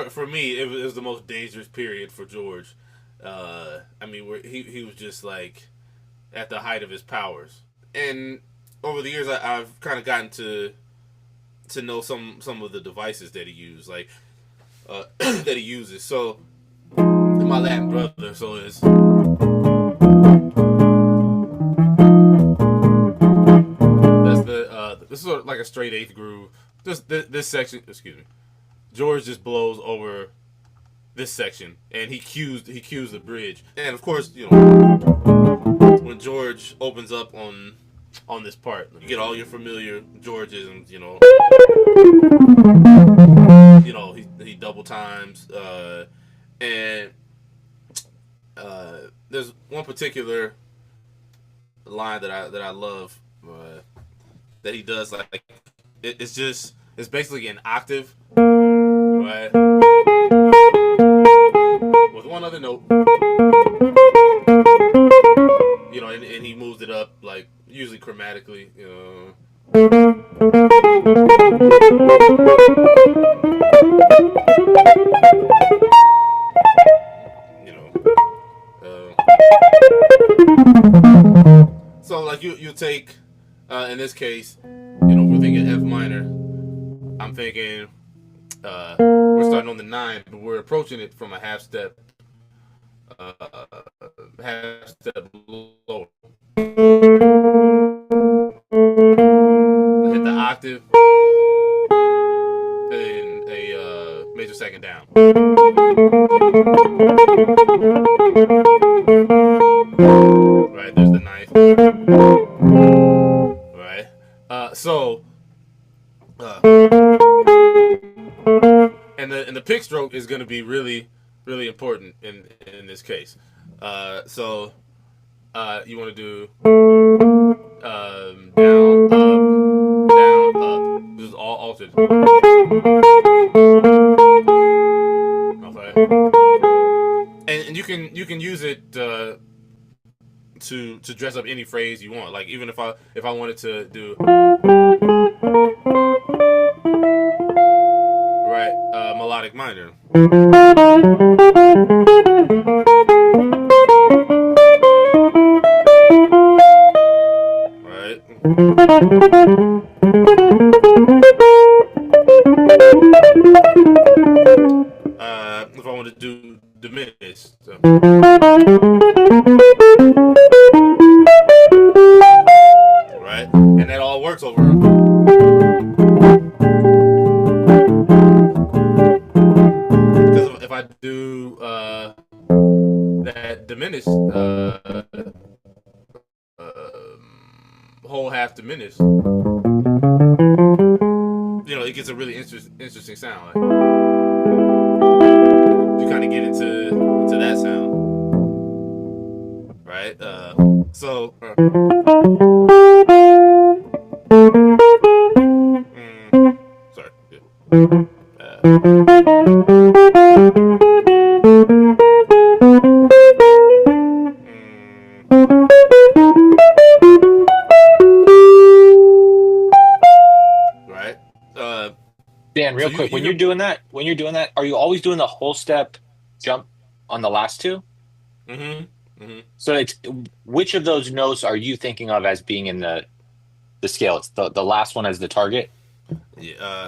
For me, it was the most dangerous period for George. I mean, where he was just like at the height of his powers. And over the years, I've kind of gotten to know some of the devices that he used, like that he uses. So my Latin brother, so it's that's the this is sort of like a straight eighth groove. This section, excuse me, George just blows over this section, and he cues the bridge. And of course, you know, when George opens up on this part, you get all your familiar Georgisms. He double times, and there's one particular line that I love that he does. Like it's basically an octave, right? With one other note, and he moves it up, like usually chromatically, So like you take in this case, we're thinking F minor. I'm thinking we're starting on the 9, but we're approaching it from a half step lower. Hit the octave and a major second down. Right, there's the 9th. Right, and the pick stroke is going to be really, really important in this case. You want to do down, up. This is all altered. Okay, and you can use it to dress up any phrase you want. Like even if I wanted to do melodic minor. Right. If I want to do diminished. So. Right? And that all works over. Because if I do that diminished, whole half diminished, it gets a really interesting sound. Like, you kind of get into that sound, right? Sorry. Yeah. Right. Dan, real quick, when you're doing that, are you always doing the whole step jump on the last two? Mm-hmm. Mm-hmm. So it's which of those notes are you thinking of as being in the scale? It's the last one as the target. Yeah.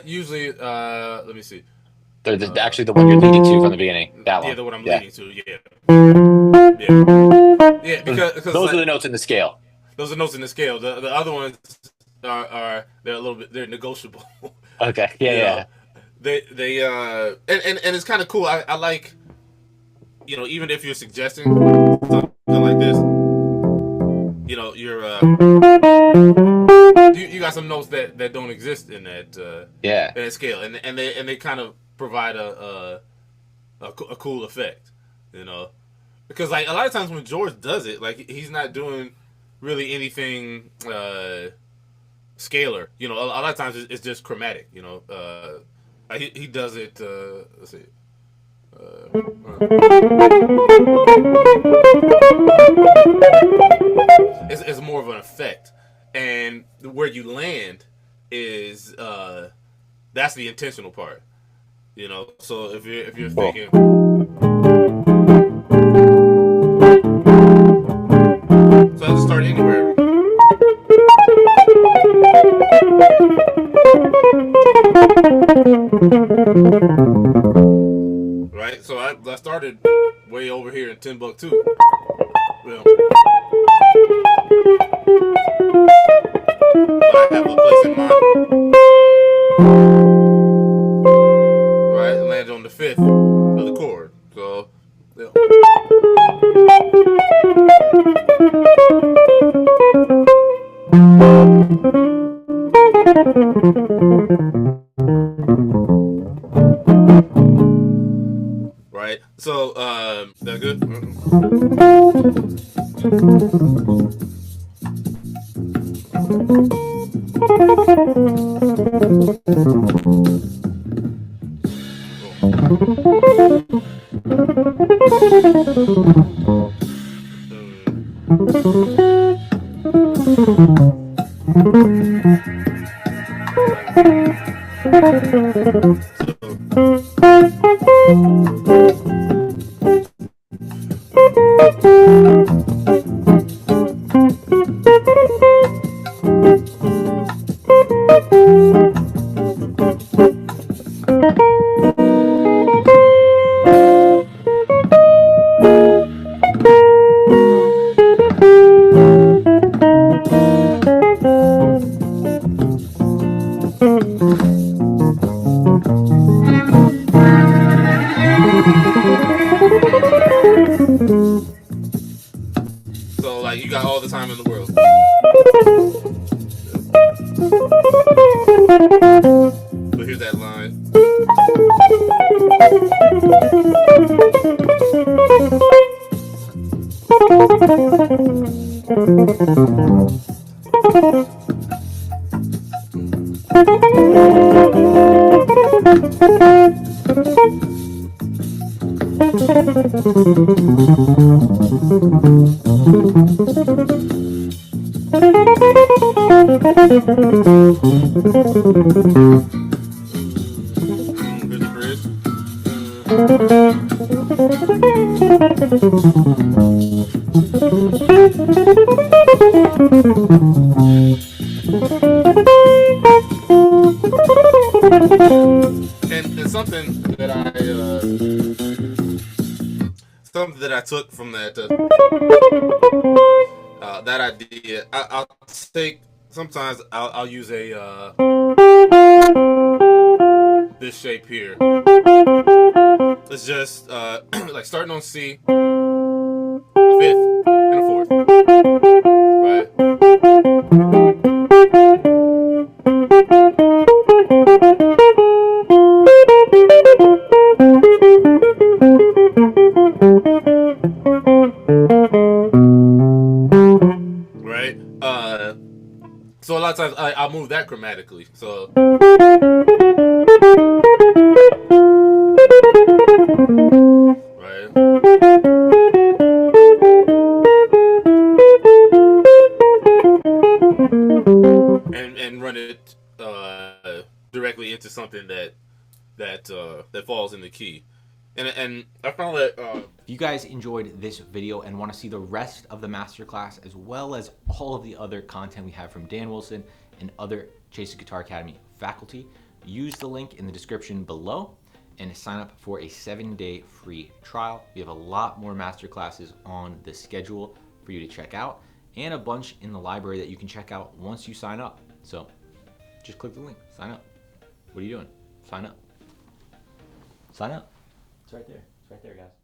Usually, let me see. Actually the one you're leading to from the beginning. That one. Yeah, the one I'm leading to. Yeah. Because those are the notes in the scale. Those are notes in the scale. The other ones are they're a little bit negotiable. Okay. Yeah. They and it's kind of cool. I like, even if you're suggesting something like this, you're you got some notes that don't exist in that in that scale, and they kind of provide a cool effect, because like a lot of times when George does it, like he's not doing really anything scalar. A lot of times it's just chromatic. He does it. Let's see. It's more of an effect, and where you land is that's the intentional part. You know, so if you're thinking, so I just start anywhere. Right, so I started way over here in Timbuktu. Well, I have a place in mind. Right, it lands on the 5th of the chord. So, yeah. Right, so that good? So, like, you got all the time in the world. But here's that line. Here's the bridge. And something that I took from that that idea. I'll take sometimes I'll use a this shape here. It's just like starting on C, a 5th and a 4th, right? Right. So a lot of times I'll move that chromatically. So. Right. And run it directly into something that falls in the key. And I found that if you guys enjoyed this video and want to see the rest of the masterclass as well as all of the other content we have from Dan Wilson and other Chase Guitar Academy faculty, use the link in the description below and sign up for a 7-day free trial. We have a lot more masterclasses on the schedule for you to check out and a bunch in the library that you can check out once you sign up. So just click the link, sign up. What are you doing? Sign up. Sign up. It's right there. It's right there, guys.